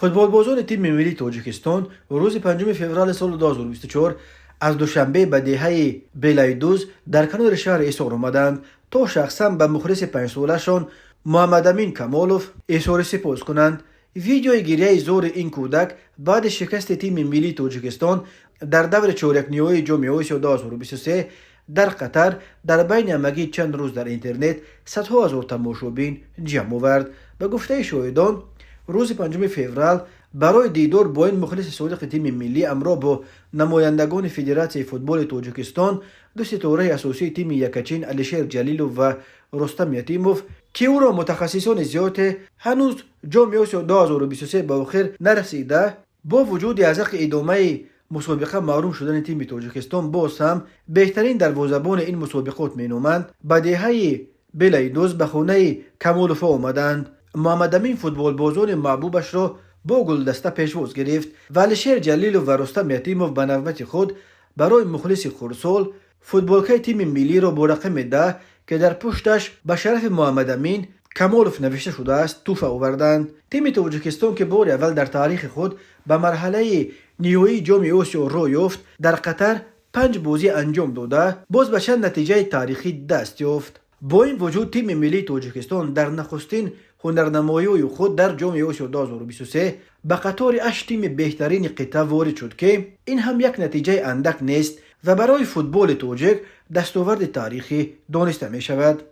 فوتبالبازان تیم ملی تاجیکستان روز 5 فوریه سال 2024 از دوشنبه به دهه بلایدوز در کنار شهر ایسار آمدند تا شخصا به مخلص 5 سالشان محمد امین کمالوف اظهار سپاس کنند. ویدیوی گریه زور این کودک بعد شکست تیم ملی تاجیکستان در دور چهارک نهایی جام آسیا 2023 در قطر در بین همگی چند روز در اینترنت صدها هزار تماشابین جمع آورد. به گفته شاهدان روز 5 فوریه برای دیدار با این مخلص صادق تیم ملی همراه با نمایندگان فدراسیون فوتبال تاجیکستان، دو ستاره اساسی تیم یکچین علیشیر جلیلوف و رستم یتیموف که او را متخصصان زیاد هنوز جام آسیا 2023 به آخر نرسیده، با وجود از ادامه مسابقه محروم شدن تیم تاجیکستان باز هم بهترین دروازه‌بان این مسابقات مینامند به دهه بلایدوز به خانه کمالوف آمدند. محمد امین فوتبالبازان محبوبش را با گلدسته پیشواز گرفت و علیشیر جلیلوف و رستم یتیموف به نوبت خود برای مخلص خردسال فوتبالکای تیم ملی را با رقم 10 که در پشتش به شرف محمد امین کمالوف نوشته شده است تحفه آوردند. تیم تاجیکستان که بار اول در تاریخ خود به مرحله نهایی جام آسیا را یافت در قطر 5 بازی انجام داده باز به چند نتیجه تاریخی دست یافت. با این وجود تیم ملی تاجیکستان در نخستین هنرنمایی خود در جام آسیا 2023 به قطار 8 تیم بهترین قطعه وارد شد که این هم یک نتیجه اندک نیست و برای فوتبال تاجیک دستاورد تاریخی دانسته می شود.